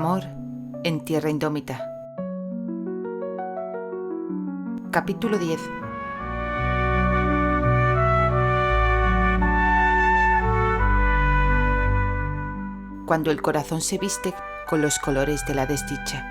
amor en tierra indómita. Capítulo 10. Cuando el corazón se viste con los colores de la desdicha.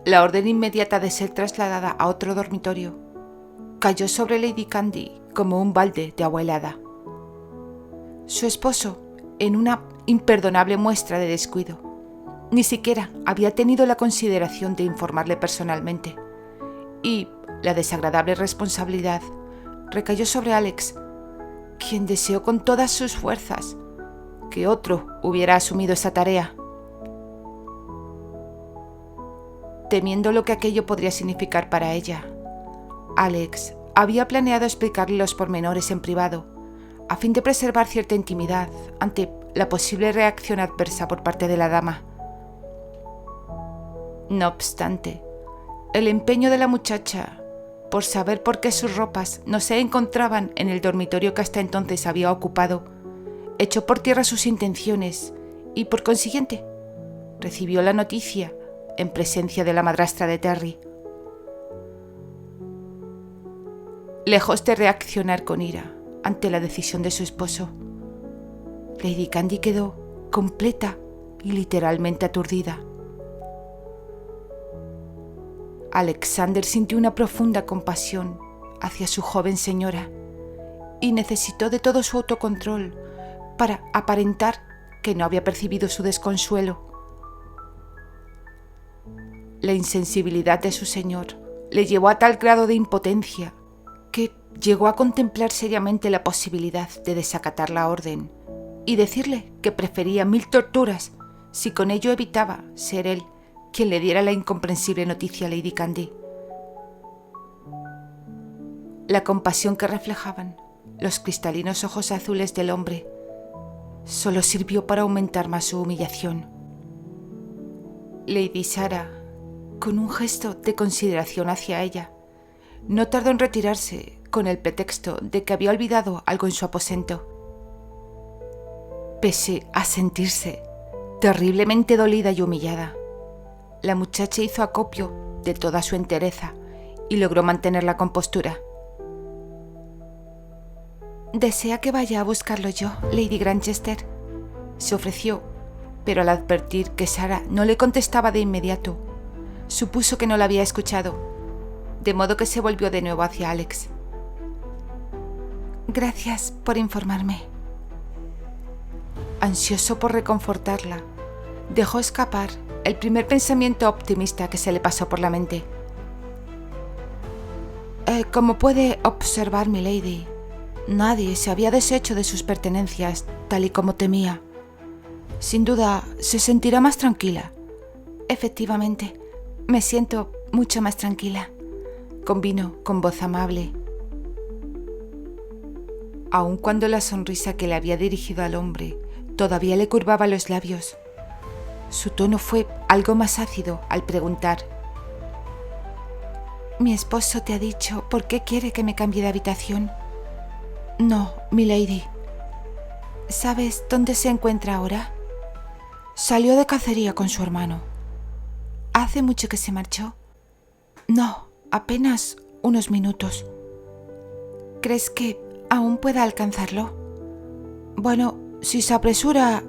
La orden inmediata de ser trasladada a otro dormitorio cayó sobre Lady Candy como un balde de agua helada. Su esposo, en una imperdonable muestra de descuido, ni siquiera había tenido la consideración de informarle personalmente, y la desagradable responsabilidad recayó sobre Alex, quien deseó con todas sus fuerzas que otro hubiera asumido esa tarea. Temiendo lo que aquello podría significar para ella, Alex había planeado explicarle los pormenores en privado, a fin de preservar cierta intimidad ante la posible reacción adversa por parte de la dama. No obstante, el empeño de la muchacha por saber por qué sus ropas no se encontraban en el dormitorio que hasta entonces había ocupado, echó por tierra sus intenciones y, por consiguiente, recibió la noticia en presencia de la madrastra de Terry. Lejos de reaccionar con ira ante la decisión de su esposo, Lady Candy quedó completa y literalmente aturdida. Alexander sintió una profunda compasión hacia su joven señora y necesitó de todo su autocontrol para aparentar que no había percibido su desconsuelo. La insensibilidad de su señor le llevó a tal grado de impotencia que llegó a contemplar seriamente la posibilidad de desacatar la orden y decirle que prefería 1000 torturas si con ello evitaba ser él quien le diera la incomprensible noticia a Lady Candy. La compasión que reflejaban los cristalinos ojos azules del hombre solo sirvió para aumentar más su humillación. Lady Sarah, con un gesto de consideración hacia ella, no tardó en retirarse con el pretexto de que había olvidado algo en su aposento. Pese a sentirse terriblemente dolida y humillada, la muchacha hizo acopio de toda su entereza y logró mantener la compostura. «¿Desea que vaya a buscarlo yo, Lady Granchester?», se ofreció, pero al advertir que Sarah no le contestaba de inmediato, supuso que no la había escuchado, de modo que se volvió de nuevo hacia Alex. «Gracias por informarme». Ansioso por reconfortarla, dejó escapar el primer pensamiento optimista que se le pasó por la mente. Como puede observar, milady, nadie se había deshecho de sus pertenencias tal y como temía. Sin duda, se sentirá más tranquila». «Efectivamente, me siento mucho más tranquila», convino con voz amable. Aun cuando la sonrisa que le había dirigido al hombre todavía le curvaba los labios, su tono fue algo más ácido al preguntar: «¿Mi esposo te ha dicho por qué quiere que me cambie de habitación?». «No, milady». «¿Sabes dónde se encuentra ahora?». «Salió de cacería con su hermano». «¿Hace mucho que se marchó?». «No, apenas unos minutos». «¿Crees que aún pueda alcanzarlo?». «Bueno, si se apresura».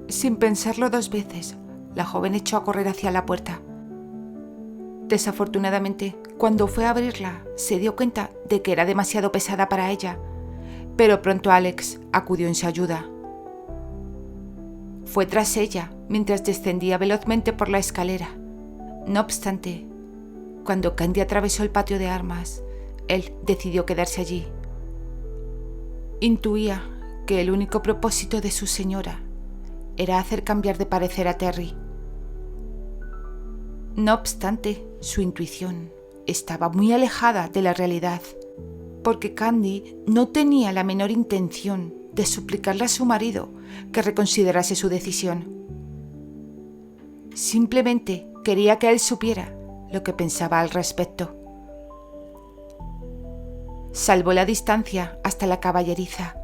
Sin pensarlo 2 veces, la joven echó a correr hacia la puerta. Desafortunadamente, cuando fue a abrirla, se dio cuenta de que era demasiado pesada para ella, pero pronto Alex acudió en su ayuda. Fue tras ella mientras descendía velozmente por la escalera. No obstante, cuando Candy atravesó el patio de armas, él decidió quedarse allí. Intuía que el único propósito de su señora era hacer cambiar de parecer a Terry. No obstante, su intuición estaba muy alejada de la realidad, porque Candy no tenía la menor intención de suplicarle a su marido que reconsiderase su decisión. Simplemente Quería que él supiera lo que pensaba al respecto. Salvó la distancia hasta la caballeriza,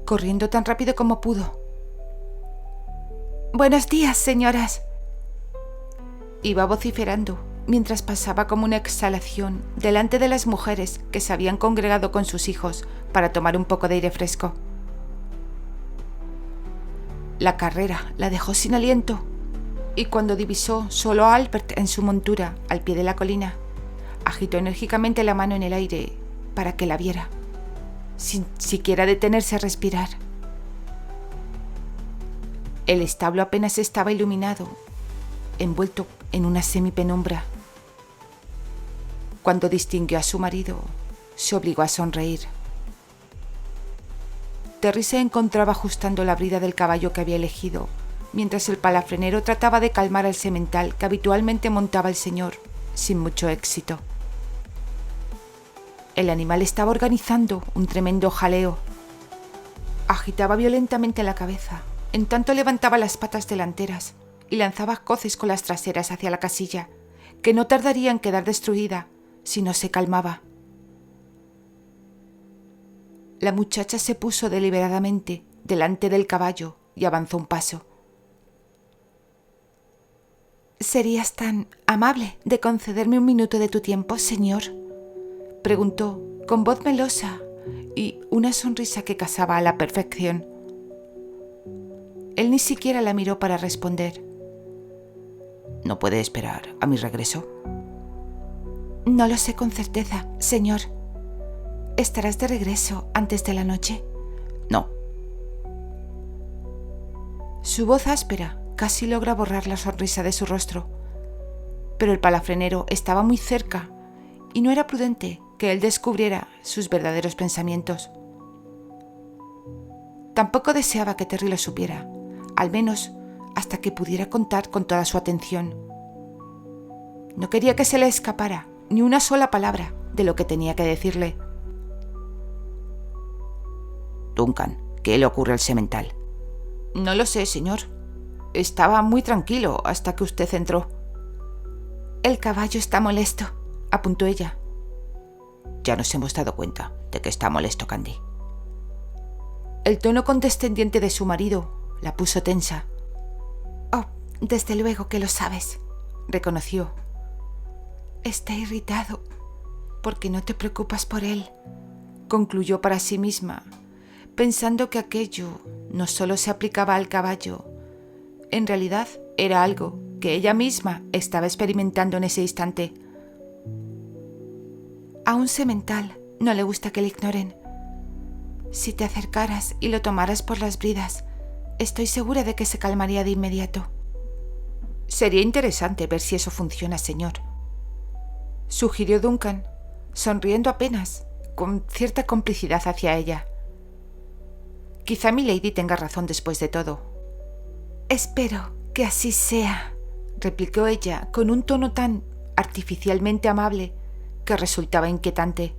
corriendo tan rápido como pudo. «Buenos días, señoras», iba vociferando mientras pasaba como una exhalación delante de las mujeres que se habían congregado con sus hijos para tomar un poco de aire fresco. La carrera la dejó sin aliento, y cuando divisó solo a Albert en su montura al pie de la colina, agitó enérgicamente la mano en el aire para que la viera, sin siquiera detenerse a respirar. El establo apenas estaba iluminado, envuelto en una semipenumbra. Cuando distinguió a su marido, se obligó a sonreír. Terry se encontraba ajustando la brida del caballo que había elegido, mientras el palafrenero trataba de calmar al semental que habitualmente montaba el señor, sin mucho éxito. El animal estaba organizando un tremendo jaleo. Agitaba violentamente la cabeza, en tanto levantaba las patas delanteras y lanzaba coces con las traseras hacia la casilla, que no tardaría en quedar destruida si no se calmaba. La muchacha se puso deliberadamente delante del caballo y avanzó un paso. «¿Serías tan amable de concederme un minuto de tu tiempo, señor?», preguntó con voz melosa y una sonrisa que casaba a la perfección. Él ni siquiera la miró para responder. ¿No puede esperar a mi regreso? «No lo sé con certeza, señor. ¿Estarás de regreso antes de la noche?» No. Su voz áspera casi logra borrar la sonrisa de su rostro, pero el palafrenero estaba muy cerca y no era prudente que él descubriera sus verdaderos pensamientos. Tampoco deseaba que Terry lo supiera, al menos hasta que pudiera contar con toda su atención. No quería que se le escapara ni una sola palabra de lo que tenía que decirle. Duncan, ¿qué le ocurre al semental? «No lo sé, señor. Estaba muy tranquilo hasta que usted entró». «El caballo está molesto», apuntó ella. Ya nos hemos dado cuenta de que está molesto, Candy. El tono condescendiente de su marido la puso tensa. «Oh, desde luego que lo sabes», reconoció. «Está irritado porque no te preocupas por él», concluyó para sí misma, pensando que aquello no solo se aplicaba al caballo, en realidad era algo que ella misma estaba experimentando en ese instante. A un semental no le gusta que le ignoren. Si te acercaras y lo tomaras por las bridas, estoy segura de que se calmaría de inmediato. «Sería interesante ver si eso funciona, señor», sugirió Duncan, sonriendo apenas, con cierta complicidad hacia ella. «Quizá milady tenga razón después de todo». «Espero que así sea», replicó ella con un tono tan artificialmente amable que resultaba inquietante.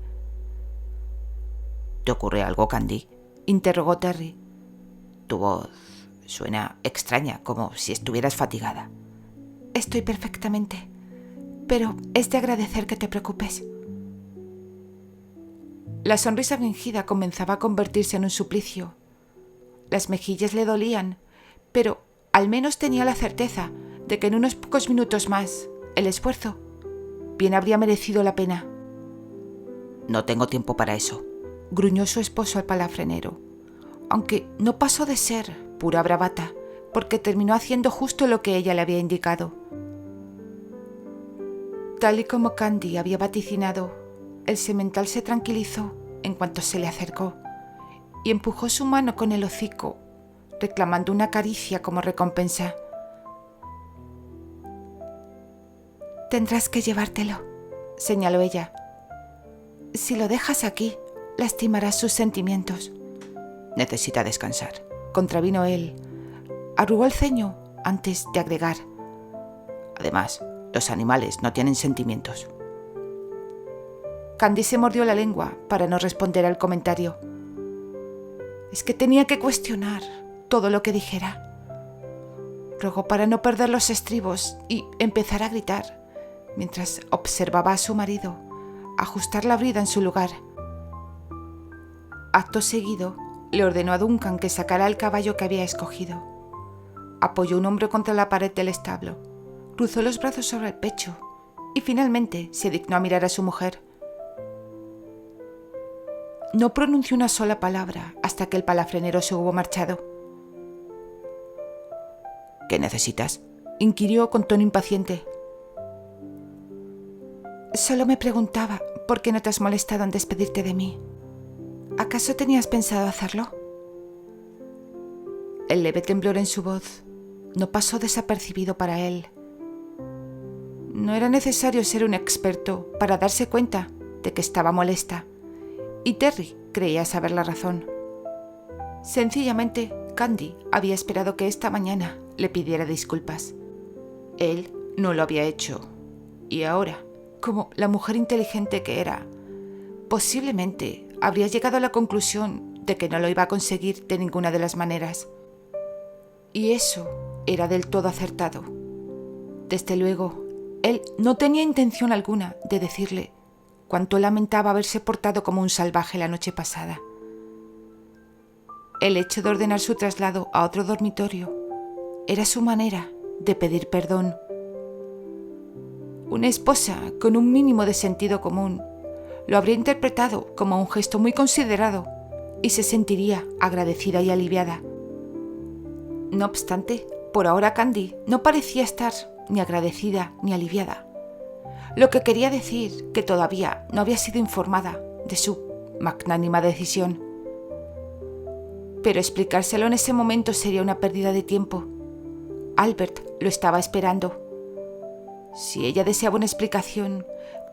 ¿Te ocurre algo, Candy?», interrogó Terry. «Tu voz suena extraña, como si estuvieras fatigada». «Estoy perfectamente, pero es de agradecer que te preocupes». La sonrisa fingida comenzaba a convertirse en un suplicio. Las mejillas le dolían, pero al menos tenía la certeza de que en unos pocos minutos más el esfuerzo bien habría merecido la pena. «No tengo tiempo para eso», gruñó su esposo al palafrenero, aunque no pasó de ser pura bravata, porque terminó haciendo justo lo que ella le había indicado. Tal y como Candy había vaticinado, el semental se tranquilizó en cuanto se le acercó y empujó su mano con el hocico, reclamando una caricia como recompensa. «Tendrás que llevártelo», señaló ella. «Si lo dejas aquí, lastimarás sus sentimientos». «Necesita descansar», contravino él. Arrugó el ceño antes de agregar: «Además, los animales no tienen sentimientos». Candy se mordió la lengua para no responder al comentario. Es que tenía que cuestionar todo lo que dijera. Rogó para no perder los estribos y empezar a gritar, mientras observaba a su marido ajustar la brida en su lugar. Acto seguido, le ordenó a Duncan que sacara el caballo que había escogido. Apoyó un hombro contra la pared del establo, cruzó los brazos sobre el pecho y finalmente se dignó a mirar a su mujer. No pronunció una sola palabra hasta que el palafrenero se hubo marchado. ¿Qué necesitas?, inquirió con tono impaciente. Solo me preguntaba por qué no te has molestado en despedirte de mí. ¿Acaso tenías pensado hacerlo? El leve temblor en su voz no pasó desapercibido para él. No era necesario ser un experto para darse cuenta de que estaba molesta, y Terry creía saber la razón. Sencillamente, Candy había esperado que esta mañana le pidiera disculpas. Él no lo había hecho, y ahora, como la mujer inteligente que era, posiblemente habría llegado a la conclusión de que no lo iba a conseguir de ninguna de las maneras. Y eso era del todo acertado. Desde luego, él no tenía intención alguna de decirle cuánto lamentaba haberse portado como un salvaje la noche pasada. El hecho de ordenar su traslado a otro dormitorio era su manera de pedir perdón. Una esposa con un mínimo de sentido común lo habría interpretado como un gesto muy considerado y se sentiría agradecida y aliviada. No obstante, por ahora Candy no parecía estar ni agradecida ni aliviada, lo que quería decir que todavía no había sido informada de su magnánima decisión. Pero explicárselo en ese momento sería una pérdida de tiempo. Albert lo estaba esperando. Si ella deseaba una explicación,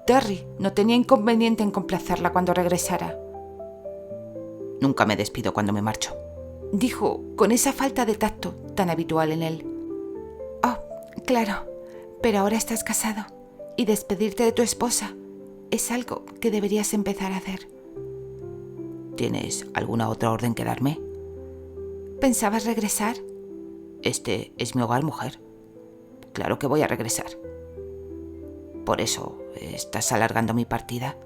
Terry no tenía inconveniente en complacerla cuando regresara. Nunca me despido cuando me marcho, dijo con esa falta de tacto tan habitual en él. Oh, claro, pero ahora estás casado y despedirte de tu esposa es algo que deberías empezar a hacer. ¿Tienes alguna otra orden que darme? ¿Pensabas regresar? Este es mi hogar, mujer. Claro que voy a regresar. ¿Por eso estás alargando mi partida?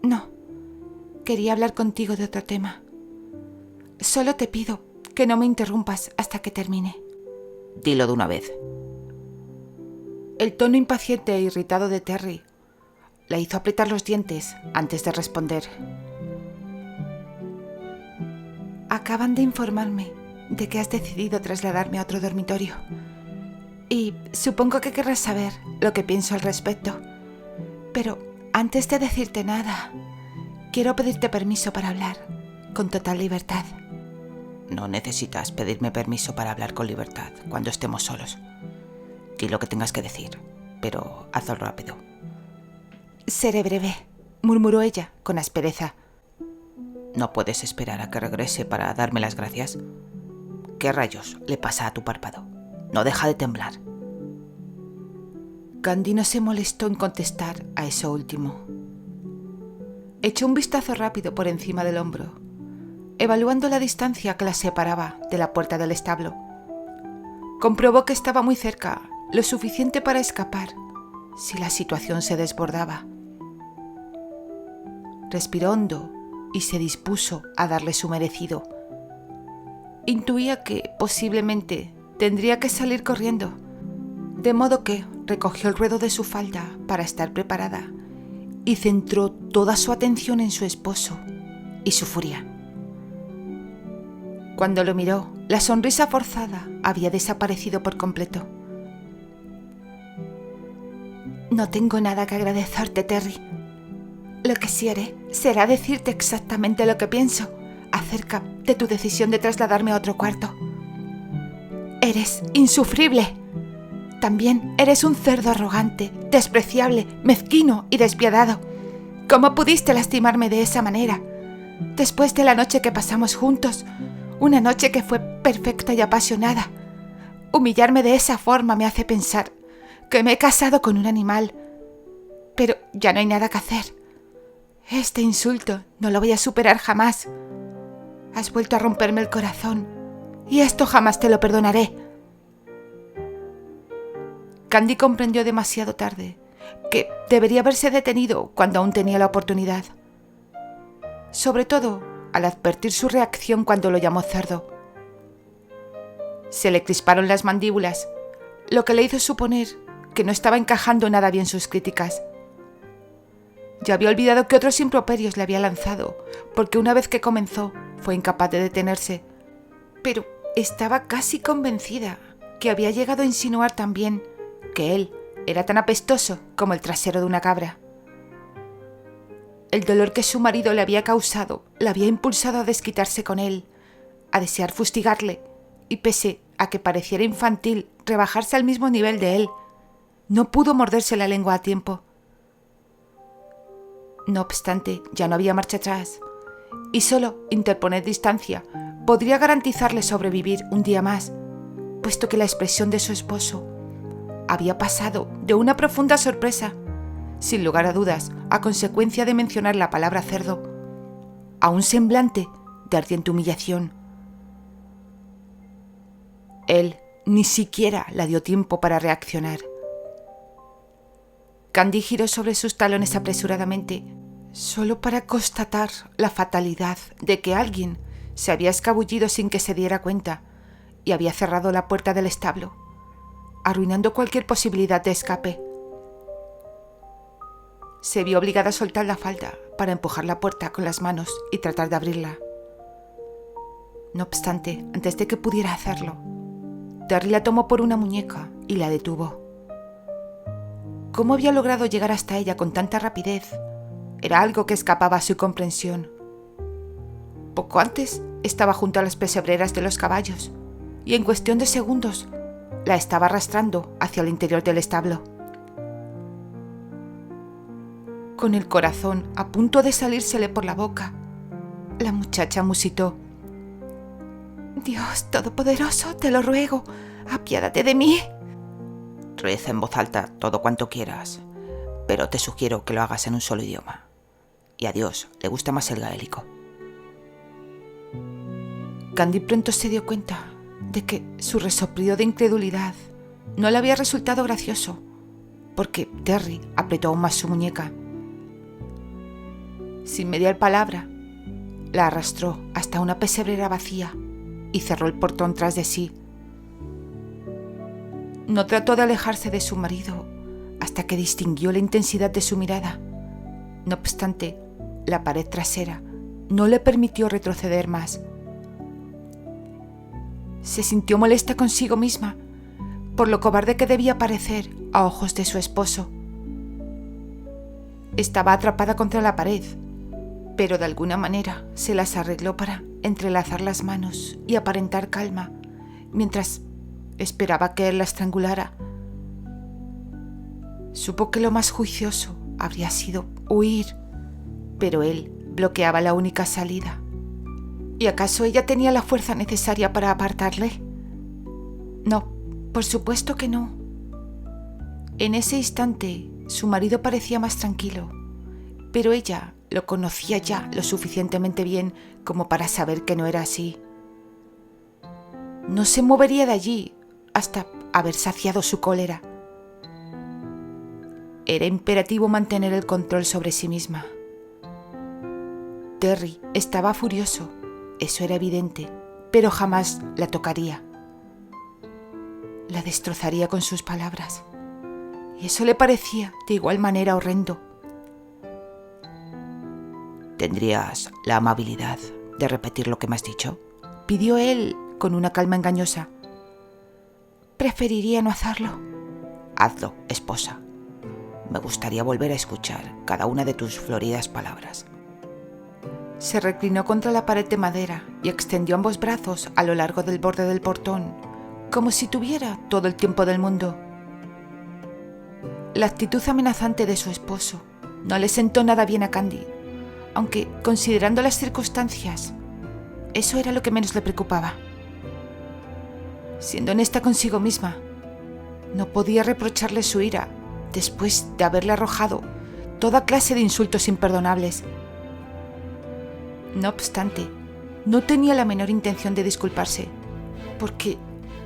No, quería hablar contigo de otro tema. Solo te pido que no me interrumpas hasta que termine. Dilo de una vez. El tono impaciente e irritado de Terry la hizo apretar los dientes antes de responder. Acaban de informarme de que has decidido trasladarme a otro dormitorio. Y supongo que querrás saber lo que pienso al respecto. Pero antes de decirte nada, quiero pedirte permiso para hablar con total libertad. No necesitas pedirme permiso para hablar con libertad cuando estemos solos. Di lo que tengas que decir, pero hazlo rápido. Seré breve, murmuró ella con aspereza. ¿No puedes esperar a que regrese para darme las gracias? ¿Qué rayos le pasa a tu párpado? No deja de temblar. Candy no se molestó en contestar a eso último. Echó un vistazo rápido por encima del hombro, evaluando la distancia que la separaba de la puerta del establo. Comprobó que estaba muy cerca, lo suficiente para escapar si la situación se desbordaba. Respiró hondo y se dispuso a darle su merecido. Intuía que posiblemente tendría que salir corriendo, de modo que recogió el ruedo de su falda para estar preparada y centró toda su atención en su esposo y su furia. Cuando lo miró, la sonrisa forzada había desaparecido por completo. No tengo nada que agradecerte, Terry. Lo que sí haré será decirte exactamente lo que pienso acerca de tu decisión de trasladarme a otro cuarto. Eres insufrible. También eres un cerdo arrogante, despreciable, mezquino y despiadado. ¿Cómo pudiste lastimarme de esa manera? Después de la noche que pasamos juntos, una noche que fue perfecta y apasionada. Humillarme de esa forma me hace pensar que me he casado con un animal. Pero ya no hay nada que hacer. Este insulto no lo voy a superar jamás. Has vuelto a romperme el corazón y esto jamás te lo perdonaré. Candy comprendió demasiado tarde que debería haberse detenido cuando aún tenía la oportunidad. Sobre todo al advertir su reacción cuando lo llamó cerdo. Se le crisparon las mandíbulas, lo que le hizo suponer que no estaba encajando nada bien sus críticas. Ya había olvidado que otros improperios le había lanzado, porque una vez que comenzó fue incapaz de detenerse, pero estaba casi convencida que había llegado a insinuar también que él era tan apestoso como el trasero de una cabra. El dolor que su marido le había causado la había impulsado a desquitarse con él, a desear fustigarle, y pese a que pareciera infantil rebajarse al mismo nivel de él, no pudo morderse la lengua a tiempo. No obstante, ya no había marcha atrás, y solo interponer distancia podría garantizarle sobrevivir un día más, puesto que la expresión de su esposo había pasado de una profunda sorpresa, sin lugar a dudas, a consecuencia de mencionar la palabra cerdo, a un semblante de ardiente humillación. Él ni siquiera le dio tiempo para reaccionar. Candy giró sobre sus talones apresuradamente, solo para constatar la fatalidad de que alguien se había escabullido sin que se diera cuenta y había cerrado la puerta del establo, arruinando cualquier posibilidad de escape. Se vio obligada a soltar la falda para empujar la puerta con las manos y tratar de abrirla. No obstante, antes de que pudiera hacerlo, Terry la tomó por una muñeca y la detuvo. ¿Cómo había logrado llegar hasta ella con tanta rapidez? Era algo que escapaba a su comprensión. Poco antes estaba junto a las pesebreras de los caballos y en cuestión de segundos la estaba arrastrando hacia el interior del establo. Con el corazón a punto de salírsele por la boca, la muchacha musitó: «Dios Todopoderoso, te lo ruego, apiádate de mí». Reza en voz alta todo cuanto quieras, pero te sugiero que lo hagas en un solo idioma. Y a Dios le gusta más el gaélico. Candy pronto se dio cuenta de que su resoplido de incredulidad no le había resultado gracioso, porque Terry apretó aún más su muñeca. Sin mediar palabra, la arrastró hasta una pesebrera vacía y cerró el portón tras de sí. No trató de alejarse de su marido hasta que distinguió la intensidad de su mirada. No obstante, la pared trasera no le permitió retroceder más. Se sintió molesta consigo misma por lo cobarde que debía parecer a ojos de su esposo. Estaba atrapada contra la pared, pero de alguna manera se las arregló para entrelazar las manos y aparentar calma, mientras esperaba que él la estrangulara. Supo que lo más juicioso habría sido huir, pero él bloqueaba la única salida. ¿Y acaso ella tenía la fuerza necesaria para apartarle? No, por supuesto que no. En ese instante, su marido parecía más tranquilo, pero ella lo conocía ya lo suficientemente bien como para saber que no era así. No se movería de allí hasta haber saciado su cólera. Era imperativo mantener el control sobre sí misma. Terry estaba furioso, eso era evidente, pero jamás la tocaría. La destrozaría con sus palabras, y eso le parecía de igual manera horrendo. ¿Tendrías la amabilidad de repetir lo que me has dicho?, pidió él con una calma engañosa. Preferiría no hacerlo. Hazlo, esposa. Me gustaría volver a escuchar cada una de tus floridas palabras. Se reclinó contra la pared de madera y extendió ambos brazos a lo largo del borde del portón, como si tuviera todo el tiempo del mundo. La actitud amenazante de su esposo no le sentó nada bien a Candy, aunque, considerando las circunstancias, eso era lo que menos le preocupaba. Siendo honesta consigo misma, no podía reprocharle su ira después de haberle arrojado toda clase de insultos imperdonables. No obstante, no tenía la menor intención de disculparse, porque,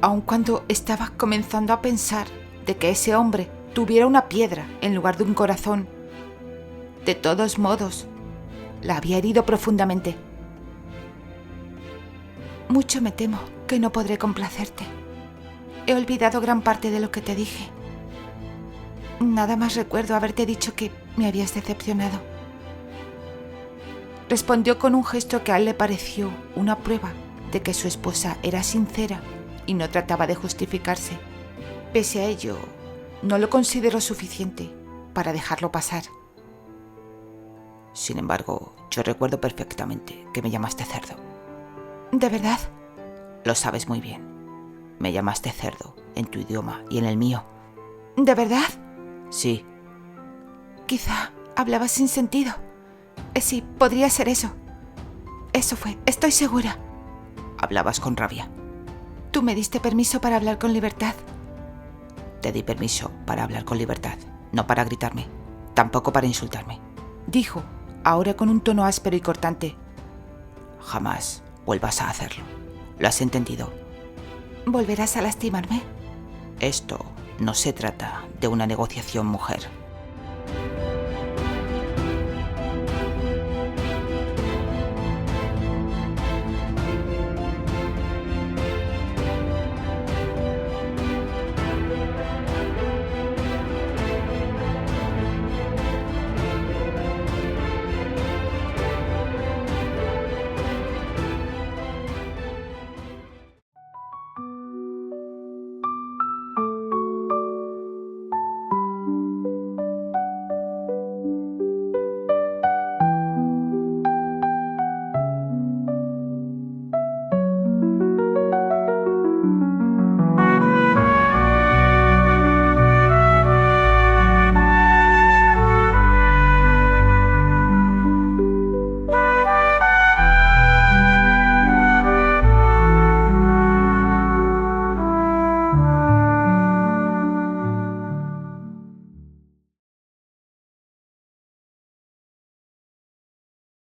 aun cuando estaba comenzando a pensar de que ese hombre tuviera una piedra en lugar de un corazón. De todos modos, la había herido profundamente. Mucho me temo que no podré complacerte. He olvidado gran parte de lo que te dije. Nada más recuerdo haberte dicho que me habías decepcionado. Respondió con un gesto que a él le pareció una prueba de que su esposa era sincera y no trataba de justificarse. Pese a ello, no lo consideró suficiente para dejarlo pasar. Sin embargo, yo recuerdo perfectamente que me llamaste cerdo. ¿De verdad? Lo sabes muy bien. Me llamaste cerdo en tu idioma y en el mío. ¿De verdad? Sí. Quizá hablabas sin sentido. Sí, podría ser eso. Eso fue, estoy segura. Hablabas con rabia. Tú me diste permiso para hablar con libertad. Te di permiso para hablar con libertad, no para gritarme, tampoco para insultarme. Dijo, ahora con un tono áspero y cortante. Jamás vuelvas a hacerlo. ¿Lo has entendido? ¿Volverás a lastimarme? Esto no se trata de una negociación, mujer.